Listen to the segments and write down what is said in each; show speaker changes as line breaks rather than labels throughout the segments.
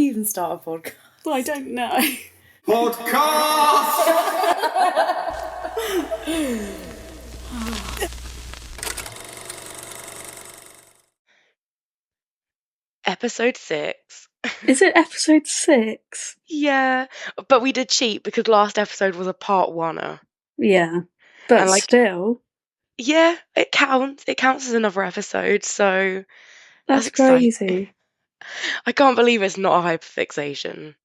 we even start a podcast?
I don't know.
Podcast!
Episode 6.
Is it episode 6?
Yeah, but we did cheat because last episode was a part one-er.
Yeah, but
And, like,
still,
Yeah, it counts. It counts as another episode, so
that's
exciting.
crazy.
I can't believe it's not a hyperfixation.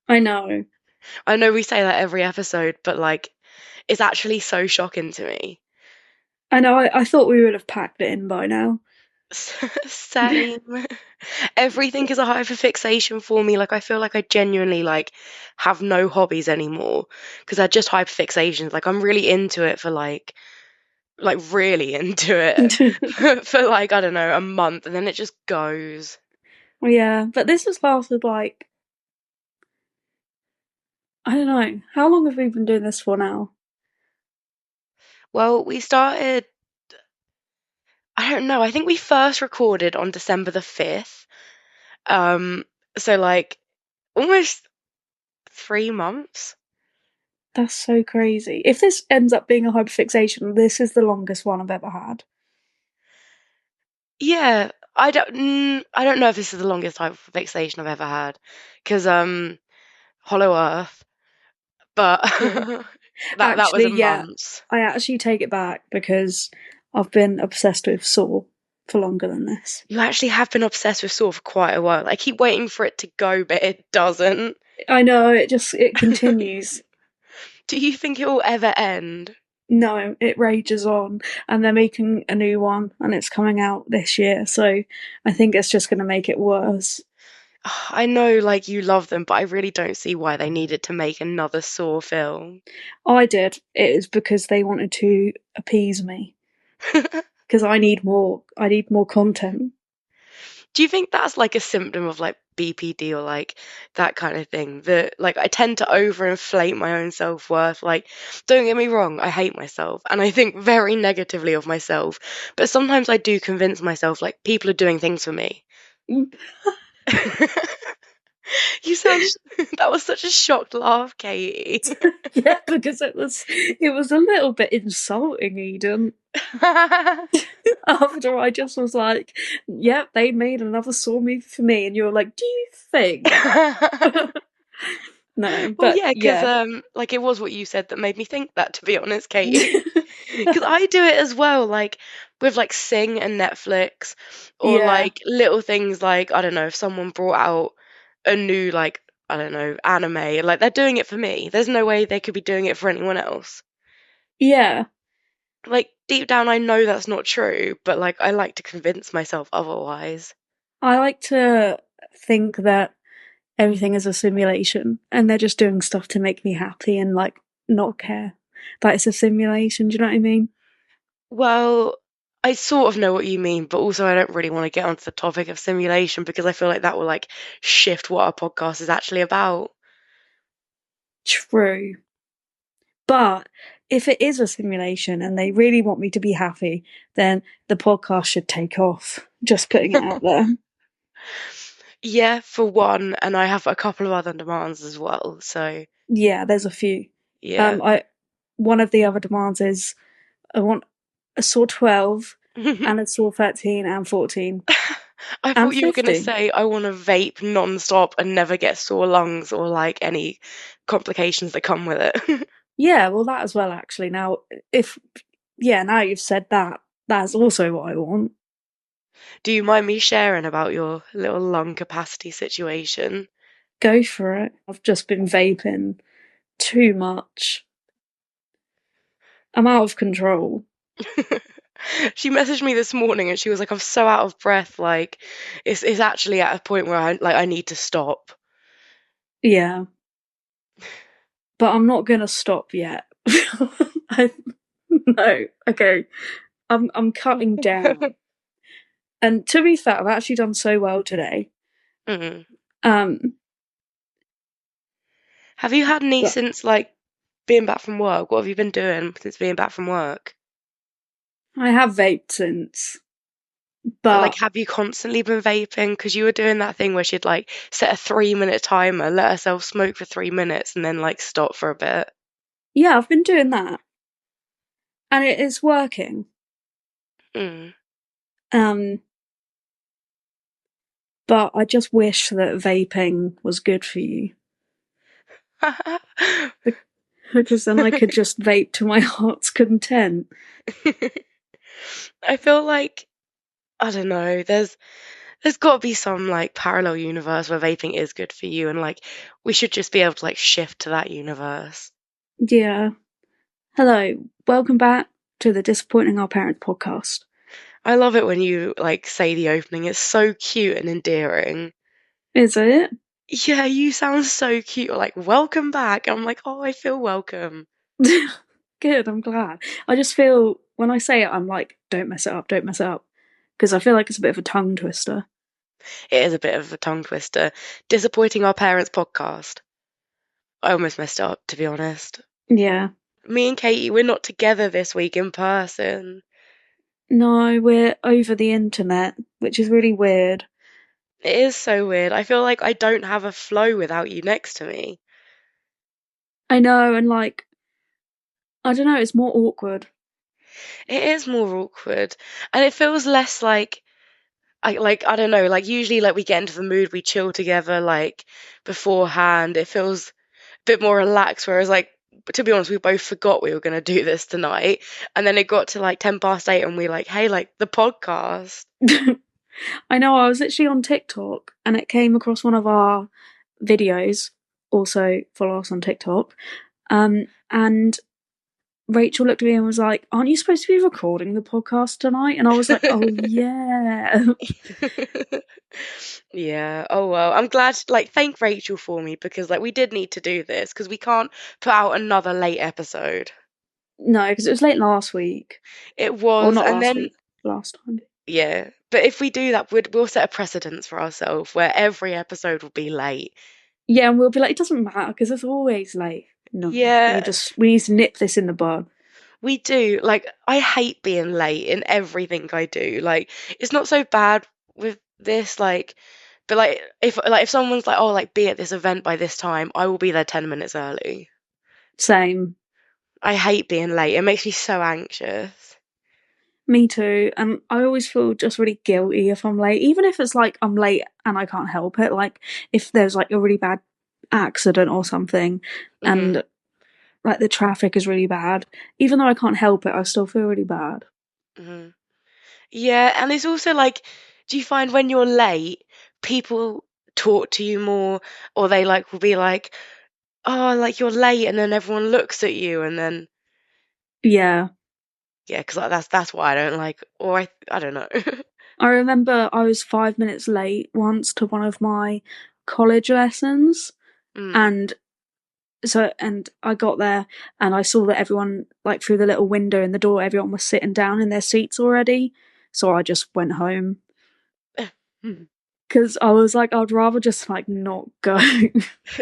I know.
I know we say that every episode, but like, it's actually so shocking to me.
I know. I thought we would have packed it in by now.
Same. Everything is a hyperfixation for me. Like, I feel like I genuinely like have no hobbies anymore because they're just hyperfixations. Like, I'm really into it for like really into it for like, I don't know, a month, and then it just goes.
Yeah, but this has lasted like, I don't know. How long have we been doing this for now?
Well, we started, I don't know, I think we first recorded on December the 5th. So like almost 3 months.
That's so crazy. If this ends up being a hyperfixation, this is the longest one I've ever had.
Yeah, I don't know if this is the longest hyperfixation I've ever had because Hollow Earth, but that was
Actually,
a
yeah.
month.
I actually take it back because I've been obsessed with Saw for longer than this.
You actually have been obsessed with Saw for quite a while. I keep waiting for it to go, but it doesn't.
I know, it continues.
Do you think it will ever end?
No, it rages on, and they're making a new one, and it's coming out this year, so I think it's just going to make it worse.
I know, like, you love them, but I really don't see why they needed to make another Saw film.
I did. It is because they wanted to appease me. Because I need more content.
Do you think that's like a symptom of like BPD or like that kind of thing? That like I tend to overinflate my own self-worth. Like, don't get me wrong, I hate myself and I think very negatively of myself. But sometimes I do convince myself like people are doing things for me. You sound that was such a shocked laugh, Katie.
Yeah, because it was a little bit insulting, Eden. After I just was like, yep, they made another Saw movie for me, and you were like, do you think? No, but
well, because like it was what you said that made me think that, to be honest, Katie. Because I do it as well, like with like Sing and Netflix, or
Yeah.
like little things like, I don't know, if someone brought out a new like, I don't know, anime, like they're doing it for me. There's no way they could be doing it for anyone else.
Yeah.
Like deep down I know that's not true, but like I like to convince myself otherwise.
I like to think that everything is a simulation and they're just doing stuff to make me happy and like not care that it's a simulation. Do you know what I mean?
Well, I sort of know what you mean, but also I don't really want to get onto the topic of simulation because I feel like that will like shift what our podcast is actually about.
True. But if it is a simulation and they really want me to be happy, then the podcast should take off. Just putting it out there.
Yeah, for one, and I have a couple of other demands as well. So
Yeah, there's a few.
yeah.
One of the other demands is I want a Saw 12 and a Saw 13 and 14.
I thought you were going to say I want to vape non-stop and never get sore lungs or like any complications that come with it.
Yeah, well, that as well, actually. Now, now you've said that, that's also what I want.
Do you mind me sharing about your little lung capacity situation?
Go for it. I've just been vaping too much. I'm out of control.
She messaged me this morning and she was like, I'm so out of breath, like it's actually at a point where I need to stop.
Yeah. But I'm not gonna stop yet. No, okay. I'm cutting down. And to be fair, I've actually done so well today.
Mm-hmm. Have you had any since like being back from work? What have you been doing since being back from work?
I have vaped since.
But like,
But
have you constantly been vaping? Because you were doing that thing where she'd like set a 3 minute timer, let herself smoke for 3 minutes, and then like stop for a bit.
yeah, I've been doing that, and it is working.
Mm.
Um, but I just wish that vaping was good for you because then I could just vape to my heart's content.
I feel like I don't know. There's got to be some like parallel universe where vaping is good for you, and like we should just be able to like shift to that universe.
Yeah. Hello, welcome back to the Disappointing Our Parents podcast.
I love it when you like say the opening. It's so cute and endearing.
Is it?
Yeah, you sound so cute. Like, welcome back. I'm like, oh, I feel welcome.
Good, I'm glad. I just feel when I say it, I'm like, don't mess it up, don't mess it up. Because I feel like it's a bit of a tongue twister.
It is a bit of a tongue twister. Disappointing our parents podcast. I almost messed up, to be honest.
Yeah.
Me and Katie, we're not together this week in person.
No, we're over the internet, which is really weird.
It is so weird. I feel like I don't have a flow without you next to me.
I know, and like, I don't know, it's more awkward.
It is more awkward. And it feels less like I don't know, like usually like we get into the mood, we chill together like beforehand. It feels a bit more relaxed, whereas like to be honest, we both forgot we were gonna do this tonight. And then it got to like 10 past 8 and we like, hey, like the podcast.
I know, I was literally on TikTok and it came across one of our videos. Also, follow us on TikTok. And Rachel looked at me and was like, "Aren't you supposed to be recording the podcast tonight?" And I was like, "Oh yeah."
Yeah. Oh well. I'm glad like thank Rachel for me because like we did need to do this because we can't put out another late episode.
No, because it was late last week.
It
Or
was,
not
and
last
then
week, last time.
yeah. But if we do that, we'll set a precedence for ourselves where every episode will be late.
Yeah, and we'll be like, it doesn't matter because it's always late. No,
Yeah,
we need to nip this in the bud.
we do. Like, I hate being late in everything I do. Like, it's not so bad with this, like, but like if someone's like, oh, like be at this event by this time, I will be there 10 minutes early.
Same.
I hate being late. It makes me so anxious.
Me too. And I always feel just really guilty if I'm late, even if it's like I'm late and I can't help it. Like if there's like a really bad accident or something,
Hmm.
and like the traffic is really bad, even though I can't help it, I still feel really bad.
Hmm. Yeah, and it's also like, do you find when you're late, people talk to you more, or they like will be like, oh, like you're late, and then everyone looks at you, and then
Yeah.
yeah, because like, that's why I don't like, or I don't know.
I remember I was 5 minutes late once to one of my college lessons,
Mm.
and and I got there and I saw that everyone, like through the little window in the door, everyone was sitting down in their seats already. So I just went home because I was like, I'd rather just like not go.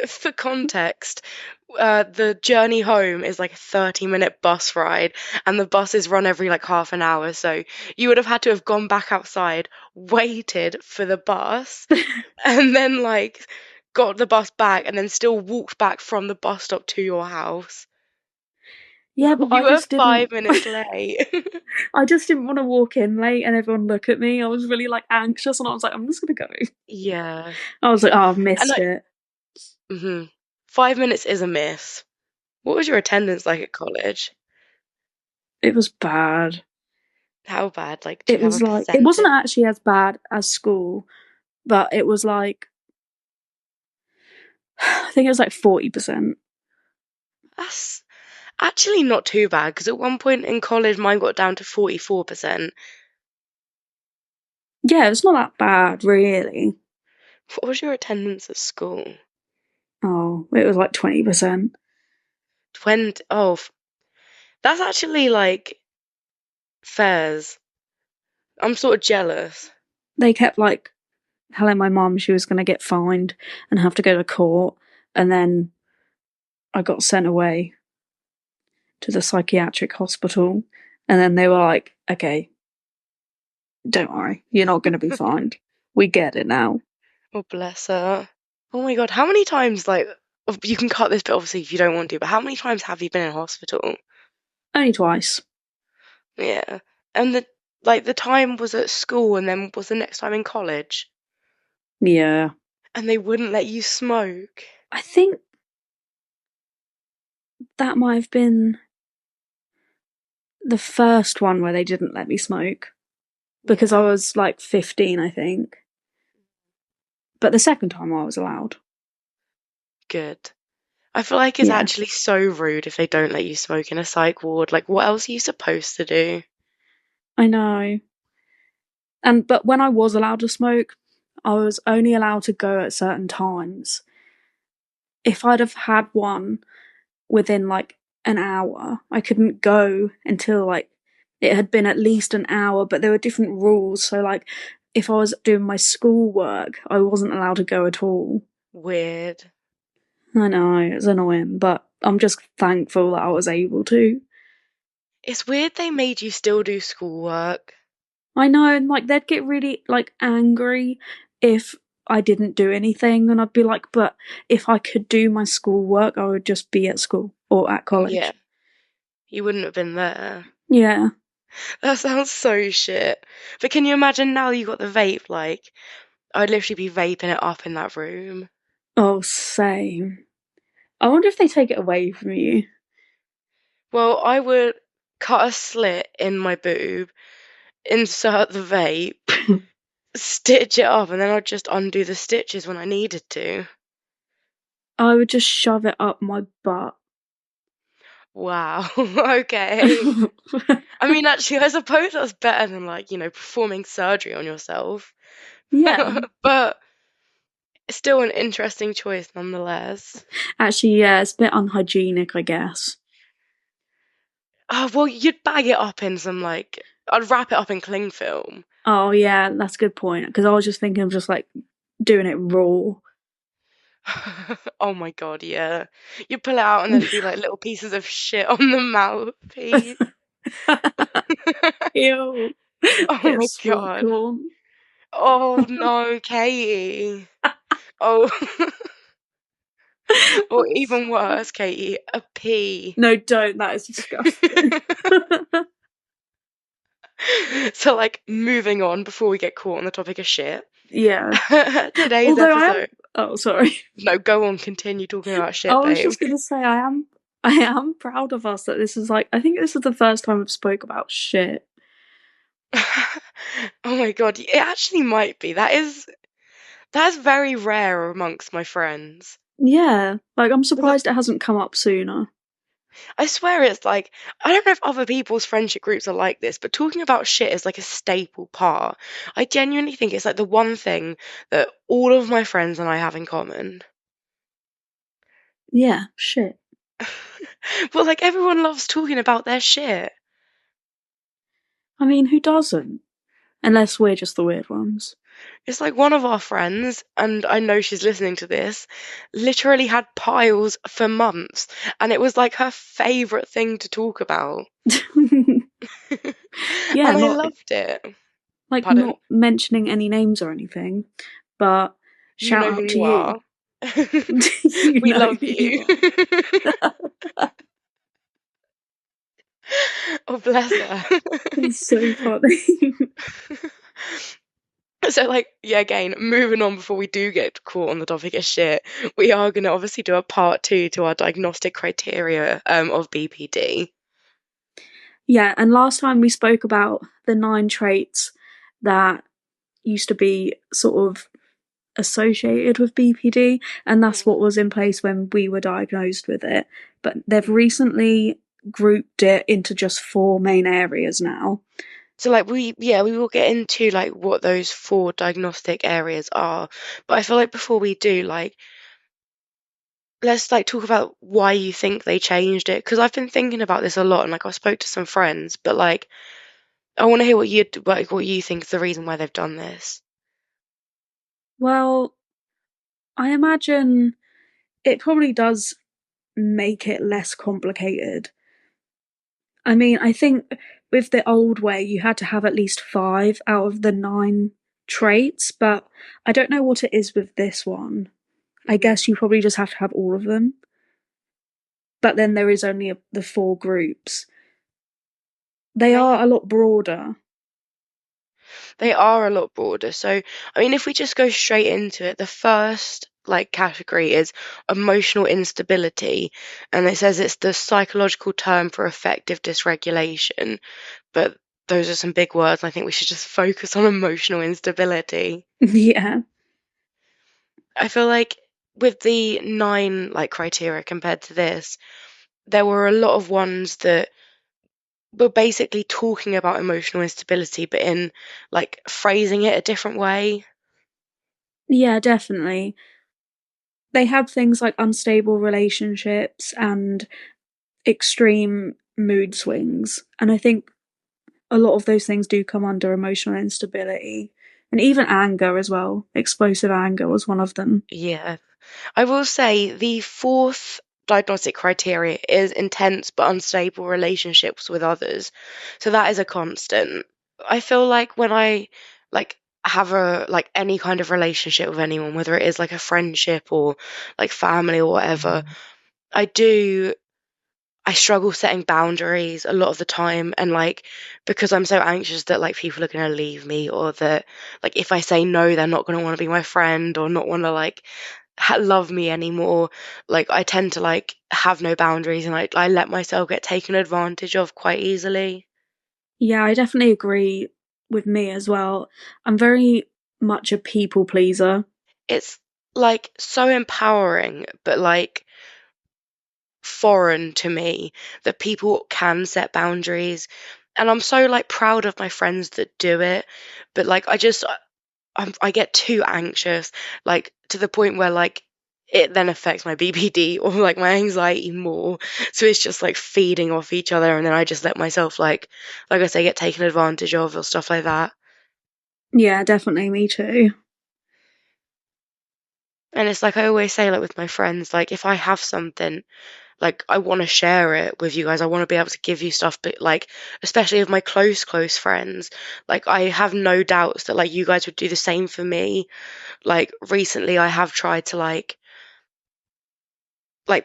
For context, the journey home is like a 30-minute bus ride, and the buses run every like half an hour. So you would have had to have gone back outside, waited for the bus, and then like got the bus back, and then still walked back from the bus stop to your house.
Yeah, but
You were 5 minutes late.
I just didn't want to walk in late and everyone look at me. I was really like anxious and I was like, I'm just gonna go.
Yeah,
I was like, oh, I've
and
missed
like,
it.
5 minutes is a miss. What was your attendance like at college?
It was bad.
How bad? Like, do
It
you have a
was like, it wasn't
percentage?
actually as bad as school, but it was like, I think it was like 40%.
That's actually not too bad because at one point in college, mine got down to 44%.
Yeah, it's not that bad, really.
What was your attendance at school?
Oh, it was like 20%.
20. Oh, that's actually like fairs. I'm sort of jealous.
They kept like telling my mum she was going to get fined and have to go to court. And then I got sent away to the psychiatric hospital. And then they were like, okay, Don't worry, you're not going to be fined. We get it now.
Oh, bless her. Oh my God, how many times, like, you can cut this bit obviously if you don't want to, but how many times have you been in hospital?
Only twice.
Yeah. And the time was at school and then was the next time in college.
Yeah.
And they wouldn't let you smoke.
I think that might have been the first one where they didn't let me smoke because I
Yeah.
was like 15, I think. But the second time I was allowed.
Good. I feel like it's
Yeah,
actually so rude if they don't let you smoke in a psych ward. Like, what else are you supposed to do?
I know. But when I was allowed to smoke, I was only allowed to go at certain times. If I'd have had one within like an hour, I couldn't go until like it had been at least an hour, but there were different rules. So like if I was doing my schoolwork, I wasn't allowed to go at all.
Weird.
I know, it's annoying, but I'm just thankful that I was able to.
It's weird they made you still do schoolwork.
I know, and like they'd get really like angry if I didn't do anything, and I'd be like, but if I could do my schoolwork, I would just be at school or at
Yeah,
college.
you wouldn't have been there.
Yeah.
That sounds so shit. But can you imagine now you got the vape? Like, I'd literally be vaping it up in that room.
Oh, same. I wonder if they take it away from you.
Well, I would cut a slit in my boob, insert the vape, stitch it up, and then I'd just undo the stitches when I needed to.
I would just shove it up my butt.
Wow. Okay. I mean, actually, I suppose that's better than, like, performing surgery on yourself.
Yeah.
But it's still an interesting choice nonetheless.
Actually, yeah, it's a bit unhygienic, I guess.
Oh, well, you'd bag it up in some, like, I'd wrap it up in cling film.
Oh, yeah, that's a good point. Because I was just thinking of just like doing it raw.
Oh my God, yeah. You pull it out and there'd be like little pieces of shit on the mouthpiece.
Ew.
Oh
Bit of
my
sweet
God.
corn.
Oh no, Katie. Oh, or even worse, Katie, a pea.
No, don't. That is disgusting.
So, like, moving on before we get caught on the topic of shit.
Yeah.
Today's
Although I am.
episode.
Oh, sorry.
No, go on, continue talking about
I
shit,
was
babe.
just gonna say I am. I am proud of us that this is like. I think this is the first time we've spoke about shit.
Oh my God, it actually might be. That's very rare amongst my friends.
Yeah, like I'm
'Cause
surprised it hasn't come up sooner.
I swear it's like, I don't know if other people's friendship groups are like this, but talking about shit is like a staple part. I genuinely think it's like the one thing that all of my friends and I have in common.
Yeah, shit.
Well, like everyone loves talking about their shit.
I mean, who doesn't? Unless we're just the weird ones.
It's like one of our friends, and I know she's listening to this, literally had piles for months, and it was like her favorite thing to talk about.
Yeah,
And I
not
loved it.
like
Pardon?
not mentioning any names or anything, but
You
shout
know who
out to
you
you.
are.
You
We
know
love
who
you.
you are.
Oh, bless her.
It's so funny.
So, like, yeah, again, moving on before we do get caught on the topic of shit, we are going to obviously do a part two to our diagnostic criteria of BPD.
Yeah, and last time we spoke about the 9 traits that used to be sort of associated with BPD, and that's what was in place when we were diagnosed with it. But they've recently grouped it into just 4 main areas now.
So, like, we will get into like what those four diagnostic areas are, but I feel like before we do, like, let's like talk about why you think they changed it, because I've been thinking about this a lot, and like I spoke to some friends, but like I want to hear what you think is the reason why they've done this.
Well, I imagine it probably does make it less complicated. I mean, I think with the old way, you had to have at least 5 out of the 9 traits, but I don't know what it is with this one. I guess you probably just have to have all of them. But then there is only the 4 groups. They are a lot broader.
They are a lot broader. So, I mean, if we just go straight into it, the first like category is emotional instability, and it says it's the psychological term for affective dysregulation. But those are some big words, and I think we should just focus on emotional instability.
Yeah.
I feel like with the 9 like criteria compared to this, there were a lot of ones that were basically talking about emotional instability, but in like phrasing it a different way.
Yeah, definitely. They have things like unstable relationships and extreme mood swings. And I think a lot of those things do come under emotional instability. And even anger as well. Explosive anger was one of them.
Yeah. I will say the fourth diagnostic criteria is intense but unstable relationships with others. So that is a constant. I feel like when I like have a like any kind of relationship with anyone, whether it is like a friendship or like family or whatever, I do I struggle setting boundaries a lot of the time, and like because I'm so anxious that like people are going to leave me, or that like if I say no they're not going to want to be my friend or not want to like love me anymore. Like I tend to like have no boundaries, and I let myself get taken advantage of quite easily.
Yeah, I definitely agree with me as well. I'm very much a people pleaser.
It's like so empowering, but like foreign to me that people can set boundaries. And I'm so like proud of my friends that do it, but like I get too anxious, like to the point where like it then affects my BPD or like my anxiety more. So it's just like feeding off each other, and then I just let myself like I say, get taken advantage of or stuff like that.
Yeah, definitely, me too.
And it's like I always say, like with my friends, like if I have something, like I want to share it with you guys. I want to be able to give you stuff, but like especially with my close friends, like I have no doubts that like you guys would do the same for me. Like recently I have tried to like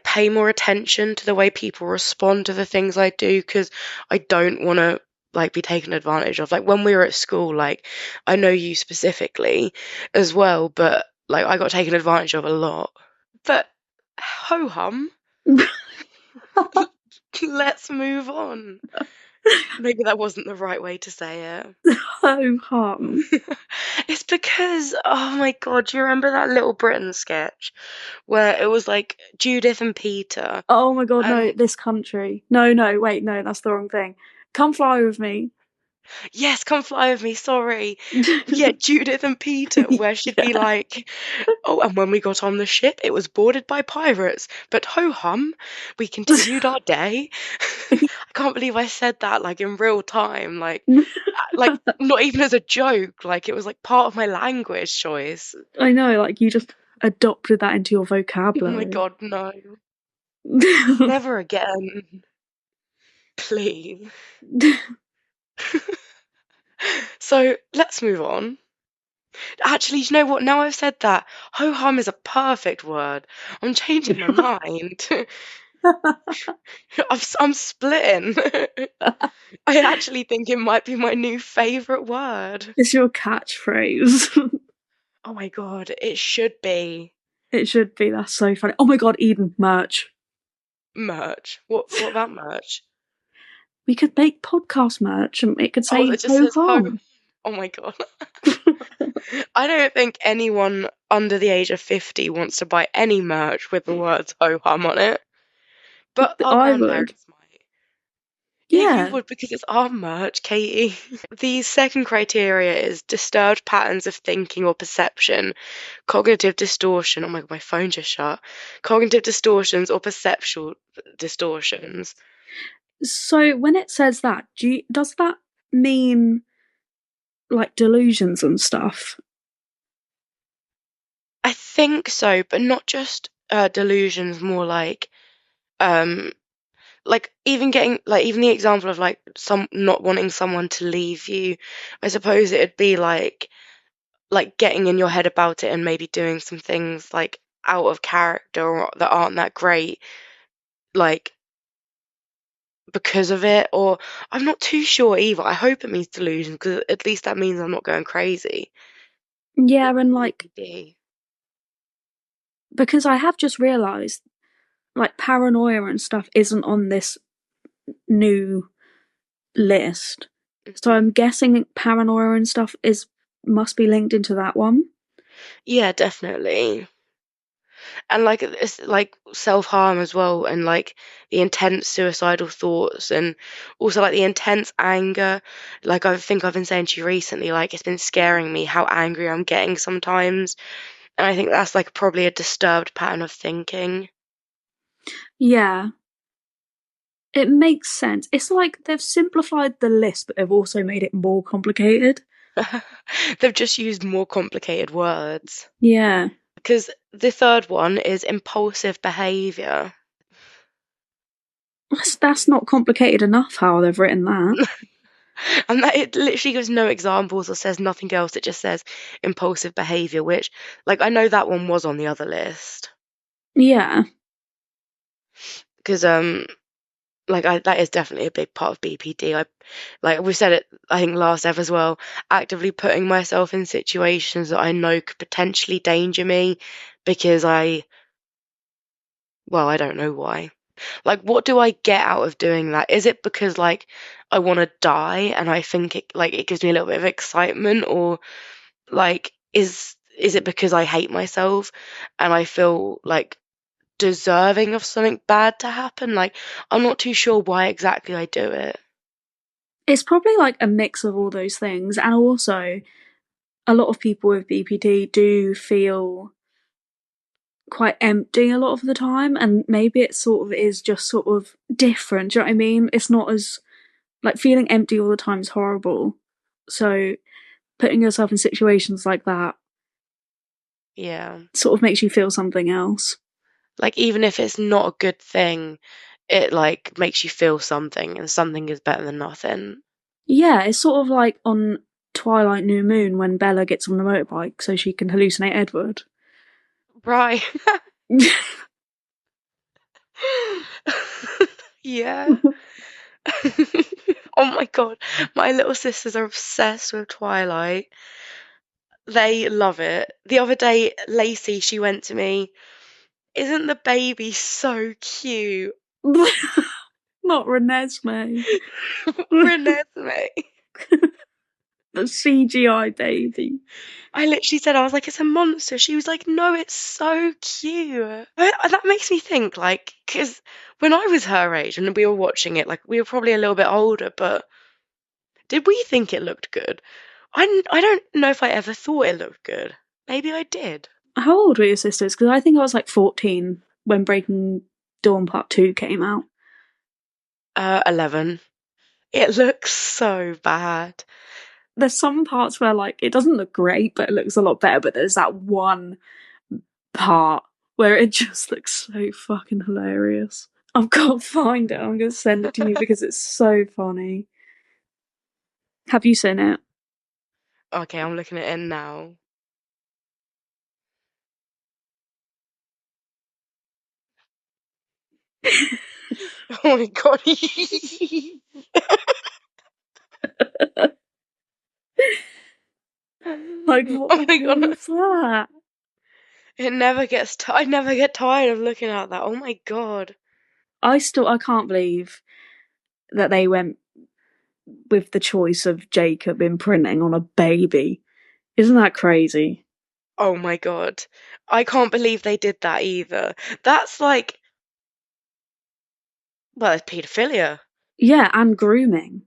pay more attention to the way people respond to the things I do, because I don't want to like be taken advantage of. Like when we were at school, like I know you specifically as well, but like I got taken advantage of a lot. But ho hum, let's move on. Maybe that wasn't the right way to say
Ho hum.
it. It's because, oh my God, do you remember that Little Britain sketch where it was like Judith and Peter?
Oh my god, no,
And
this country. No, no, wait, no, that's the wrong thing. Come fly with me.
yes, come fly with me, sorry. Yeah, Judith and Peter, where she'd be
Yeah.
like, oh, and when we got on the ship, it was boarded by pirates. But ho hum, we continued our day. I can't believe I said that like in real time, like not even as a joke, like it was like part of my language choice.
I know, like you just adopted that into your
Oh my
vocabulary.
God, no. Never again. Please. So let's move on. Actually, you know what? Now I've said that, ho hum is a perfect word. I'm changing my mind. I'm splitting. I actually think it might be my new favourite word.
It's your catchphrase.
Oh my God, it should be
It should be. That's so funny. Oh my god, Eden, merch.
merch. What about merch?
We could make podcast merch and it could
Oh,
say
that just
ho
says ho.
hum.
Oh my God. I don't think anyone under the age of 50 wants to buy any merch with the words ho hum on it, but our
I would.
grandparents might. Yeah, you
Yeah.
would because it's our merch, Katie. The second criteria is disturbed patterns of thinking or perception, cognitive distortion. Oh my God, my phone just shut. Cognitive distortions or perceptual distortions.
So when it says that, does that mean like delusions and stuff?
I think so, but not just delusions, more like um like even getting like even the example of like some not wanting someone to leave you, I suppose it'd be like getting in your head about it and maybe doing some things like out of character or that aren't that great, like because of it, or I'm not too sure either. I hope it means delusion because at least that means I'm not going crazy.
Yeah, and like
BPD.
because I have just realised like paranoia and stuff isn't on this new list. So
Mhm.
I'm guessing paranoia and stuff is must be linked into that one.
Yeah, definitely. And like it's like self-harm as well, and like the intense suicidal thoughts, and also like the intense anger. Like I think I've been saying to you recently, like it's been scaring me how angry I'm getting sometimes, and I think that's like probably a disturbed pattern of thinking.
Yeah, it makes sense. It's like they've simplified the list, but they've also made it more complicated.
They've just used more complicated words.
Yeah,
Because the third one is impulsive behavior.
that's not complicated enough how they've written that.
And that it literally gives no examples or says nothing else. It just says impulsive behavior, which, like, I know that one was on the other list.
Yeah,
Because, like, that is definitely a big part of BPD. Like, we said it, I think, last ever as well, actively putting myself in situations that I know could potentially danger me because well, I don't know why. Like, what do I get out of doing that? Is it because, like, I want to die and I think it gives me a little bit of excitement, or like is it because I hate myself and I feel like deserving of something bad to happen? Like, I'm not too sure why exactly I do it.
it's probably like a mix of all those things, and also a lot of people with BPD do feel quite empty a lot of the time, and maybe it sort of is just sort of different. Do you know what I mean? It's not as like feeling empty all the time is horrible. So putting yourself in situations like that
Yeah.
sort of makes you feel something else.
Like, even if it's not a good thing, it like makes you feel something, and something is better than nothing.
Yeah, it's sort of like on Twilight New Moon when Bella gets on the motorbike so she can hallucinate Edward.
Right. Yeah. Oh my God. My little sisters are obsessed with Twilight. They love it. The other day, Lacey, she went to me, "Isn't the baby so cute?"
Not Renesmee.
Renesmee.
The CGI baby.
I literally said, I was like, "It's a monster." She was like, "No, it's so cute." That makes me think, like, because when I was her age and we were watching it, like, we were probably a little bit older, but did we think it looked good? I don't know if I ever thought it looked good. Maybe I did.
How old were your sisters? Because I think I was like 14 when Breaking Dawn Part 2 came out.
11. It looks so bad.
There's some parts where like it doesn't look great, but it looks a lot better. But there's that one part where it just looks so fucking hilarious. I've got to find it. I'm going to send it to you because it's so funny. Have you seen it?
Okay, I'm looking at it now. Oh my God.
Like, what
Oh
the
my
hell
God.
is that?
I never get tired of looking at that. Oh my God.
I can't believe that they went with the choice of Jacob imprinting on a baby. Isn't that crazy?
Oh my God. I can't believe they did that either. That's like, well, it's paedophilia.
Yeah, and grooming.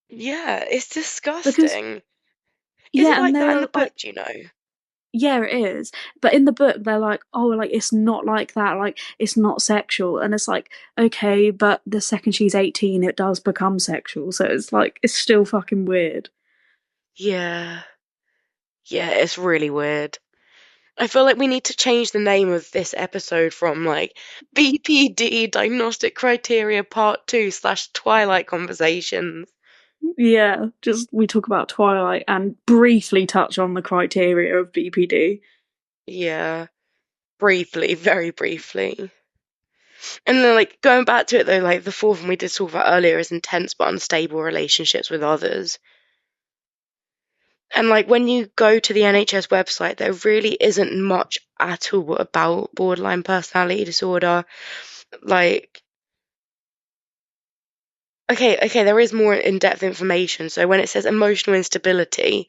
Yeah, it's
Because
disgusting. Is it
yeah, and
like
they
that in the
were
book,
like,
do you know?
yeah, it is. But in the book, they're like, oh, like it's not like that. Like it's not sexual, and it's like, okay, but the second she's 18, it does become sexual. So it's like it's still fucking weird.
Yeah. Yeah, it's really weird. I feel like we need to change the name of this episode from like BPD Diagnostic Criteria Part 2 / Twilight Conversations.
Yeah, just we talk about Twilight and briefly touch on the criteria of BPD.
Yeah, briefly, very briefly. And then, like, going back to it though, like the fourth one we did talk about earlier is intense but unstable relationships with others. And like when you go to the NHS website, there really isn't much at all about borderline personality disorder. Like, okay, there is more in-depth information. So when it says emotional instability,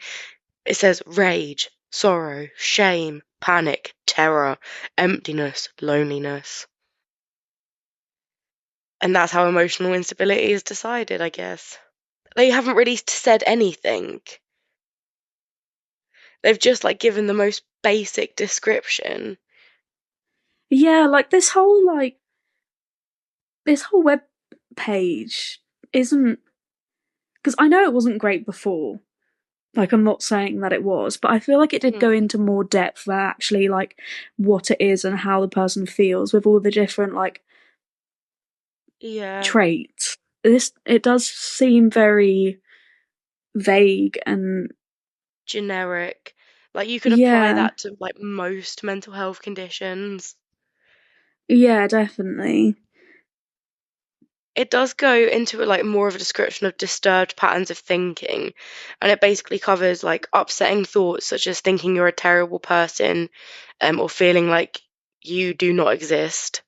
it says rage, sorrow, shame, panic, terror, emptiness, loneliness. And that's how emotional instability is decided, I guess. They haven't really said anything. They've just like given the most basic description.
Yeah, like this whole web page isn't, because I know it wasn't great before. Like, I'm not saying that it was, but I feel like it did go
Mm,
into more depth than actually like what it is and how the person feels with all the different like
yeah,
traits. This it does seem very vague and
generic. Like you could apply
yeah,
that to like most mental health conditions.
yeah, definitely.
It does go into like more of a description of disturbed patterns of thinking, and it basically covers like upsetting thoughts such as thinking you're a terrible person, or feeling like you do not exist.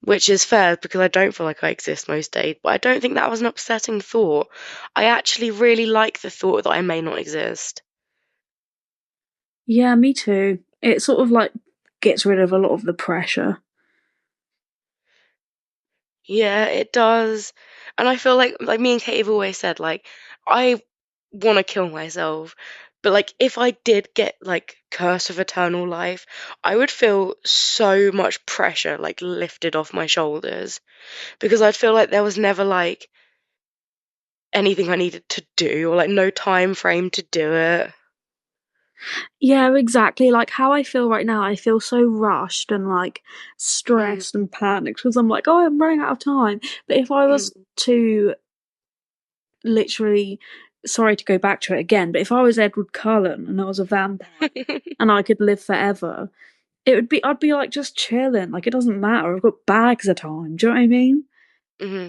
Which is fair because I don't feel like I exist most days, but I don't think that was an upsetting thought. I actually really like the thought that I may not exist.
Yeah, me too. It sort of like gets rid of a lot of the pressure.
Yeah, it does. And I feel like me and Kate have always said, like, I want to kill myself. But like if I did get like curse of eternal life, I would feel so much pressure like lifted off my shoulders because I'd feel like there was never like anything I needed to do or like no time frame to do it.
Yeah, exactly. Like how I feel right now, I feel so rushed and like
Mm,
stressed and panicked because I'm like, oh, I'm running out of time. But if I was
mm.
to literally, sorry to go back to it again, but if I was Edward Cullen and I was a vampire and I could live forever, I'd be like just chilling. Like it doesn't matter. I've got bags of time. Do you know what I mean?
hmm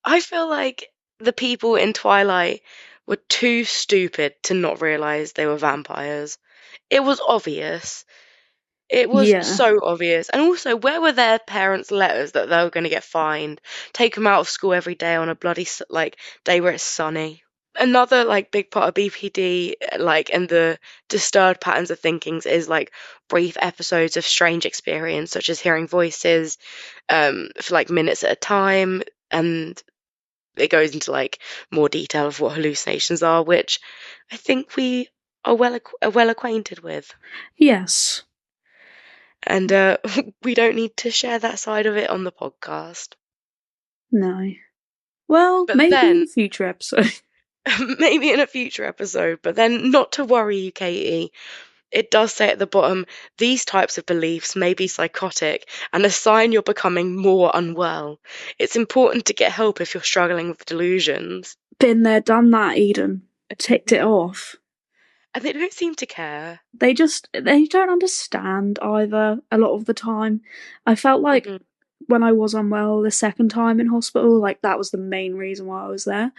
I feel like the people in Twilight were too stupid to not realize they were vampires. It was obvious. It was
Yeah.
so obvious. And also, where were their parents' letters that they were going to get fined, take them out of school every day on a bloody like day where it's sunny? Another like big part of BPD, like and the disturbed patterns of thinkings is like brief episodes of strange experience, such as hearing voices, for like minutes at a time, and it goes into like more detail of what hallucinations are, which I think we are well acquainted with,
Yes.
and we don't need to share that side of it on the podcast.
No. Well,
But
maybe in
then
a future episode.
maybe in a future episode, but then not to worry you, Katie. It does say at the bottom, these types of beliefs may be psychotic and a sign you're becoming more unwell. It's important to get help if you're struggling with delusions.
Been there, done that, Eden. Ticked it off.
And they don't seem to care.
They don't understand either a lot of the time. I felt like
Hmm
when I was unwell the second time in hospital, like that was the main reason why I was there.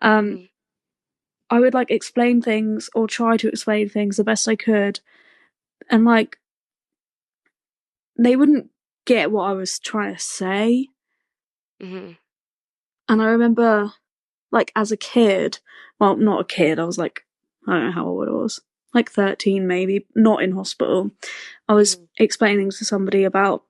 Um,
hmm
I would like explain things or try to explain things the best I could, and like they wouldn't get what I was trying to say.
hmm
And I remember, like as a kid, well, not a kid, I was like, I don't know how old I was, like 13 maybe, not in hospital. I was
hmm
explaining to somebody about,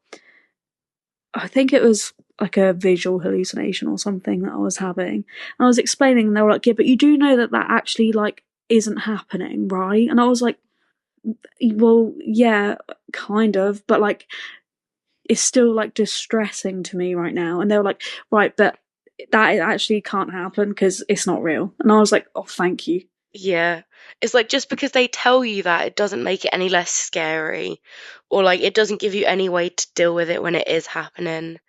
I think it was like a visual hallucination or something that I was having. And I was explaining, and they were like, yeah, but you do know that that actually like isn't happening, right? And I was like, well, yeah, kind of, but like it's still like distressing to me right now. And they were like, right, but that actually can't happen because it's not real. And I was like, oh, thank you.
Yeah. It's like just because they tell you that, it doesn't make it any less scary, or like it doesn't give you any way to deal with it when it is happening.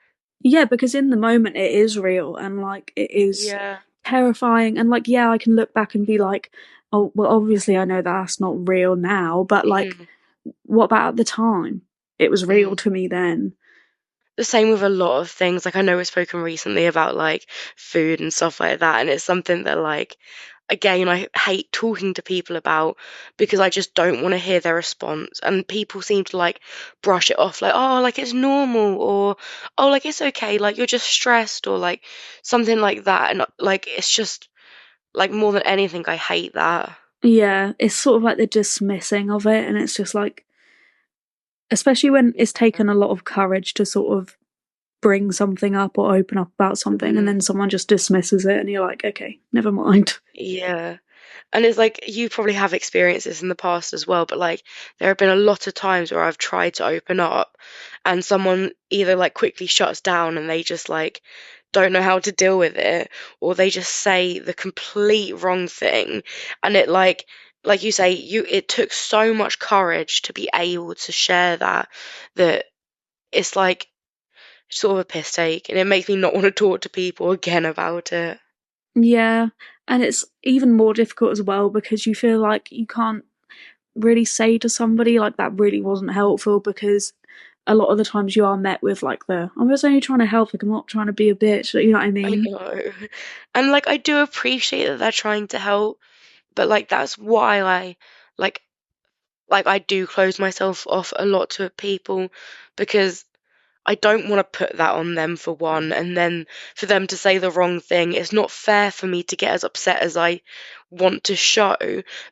Yeah, because in the moment it is real and like it is
Yeah.
terrifying and like yeah, I can look back and be like, oh well obviously I know that's not real now, but like
Mhm,
what about at the time? It was real
mhm.
to me then.
The same with a lot of things. Like I know we've spoken recently about like food and stuff like that, and it's something that like again I hate talking to people about because I just don't want to hear their response. And people seem to like brush it off like, oh, like it's normal, or oh, like it's okay, like you're just stressed, or like something like that. And like it's just like more than anything, I hate that.
Yeah, it's sort of like the dismissing of it and it's just like especially when it's taken a lot of courage to sort of bring something up or open up about something and
Mhm.
then someone just dismisses it and you're like, okay, never mind.
Yeah. And it's like you probably have experienced this in the past as well, but like there have been a lot of times where I've tried to open up and someone either like quickly shuts down and they just like don't know how to deal with it, or they just say the complete wrong thing. And it like you say, it took so much courage to be able to share that, that it's like sort of a piss take, and it makes me not want to talk to people again about it.
Yeah, and it's even more difficult as well because you feel like you can't really say to somebody like that really wasn't helpful because a lot of the times you are met with like the I'm just only trying to help, like I'm not trying to be a bitch, you know what I
I
mean?
know. And like I do appreciate that they're trying to help, but like that's why like I do close myself off a lot to people, because I don't want to put that on them for one, and then for them to say the wrong thing. It's not fair for me to get as upset as I want to show,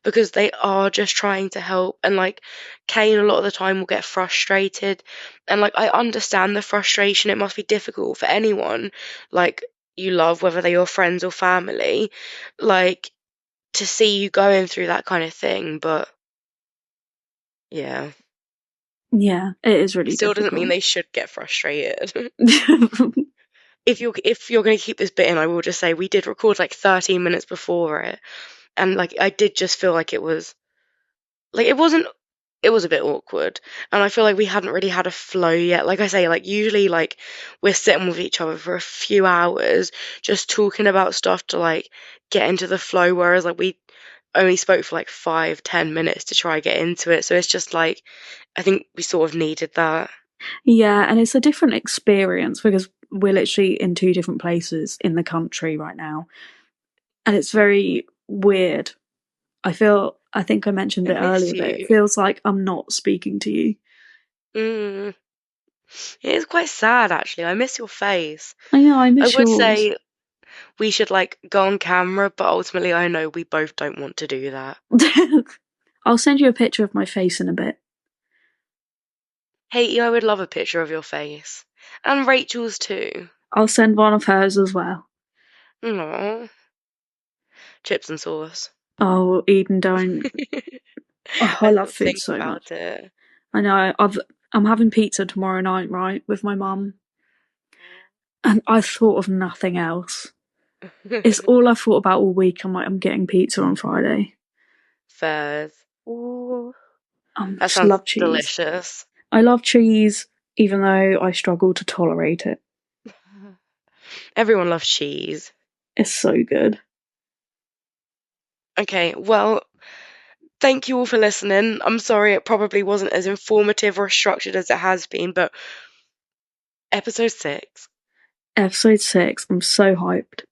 because they are just trying to help. And like Kane, a lot of the time, will get frustrated. And like I understand the frustration. It must be difficult for anyone, like you love, whether they're your friends or family, like to see you going through that kind of thing. But yeah,
Yeah, it is really
still doesn't mean
difficult.
they should get frustrated. If you're going to keep this bit in, I will just say we did record like 13 minutes before it, and like I did just feel like it was like it was a bit awkward, and I feel like we hadn't really had a flow yet. Like I say, like usually like we're sitting with each other for a few hours just talking about stuff to like get into the flow, whereas like we only spoke for like 5-10 minutes to try get into it. So it's just like I think we sort of needed that.
Yeah, and it's a different experience because we're literally in two different places in the country right now. And it's very weird. I think I mentioned
I
it
miss
earlier, but it
you.
feels like I'm not speaking to you.
Mm. It is quite sad actually. I miss your face.
I know, I
I
miss
would
yours.
say we should like go on camera, but ultimately I know we both don't want to do that.
I'll send you a picture of my face in a bit.
Haiti, I would love a picture of your face. And Rachel's too.
I'll send one of hers as well.
Aww. Chips and sauce.
Oh, Eden, don't. Oh, I
I
love
still
food
think
so
about
much.
it.
I know. I'm having pizza tomorrow night, right, with my mum, and I thought of nothing else. It's all I thought about all week. I'm like, I'm getting pizza on Friday.
Fairs. Ooh.
I
That
just
sounds
love cheese.
delicious.
I love cheese, even though I struggle to tolerate it.
Everyone loves cheese.
It's so good.
Okay, well, thank you all for listening. I'm sorry it probably wasn't as informative or structured as it has been, but episode 6.
Episode 6. I'm so hyped.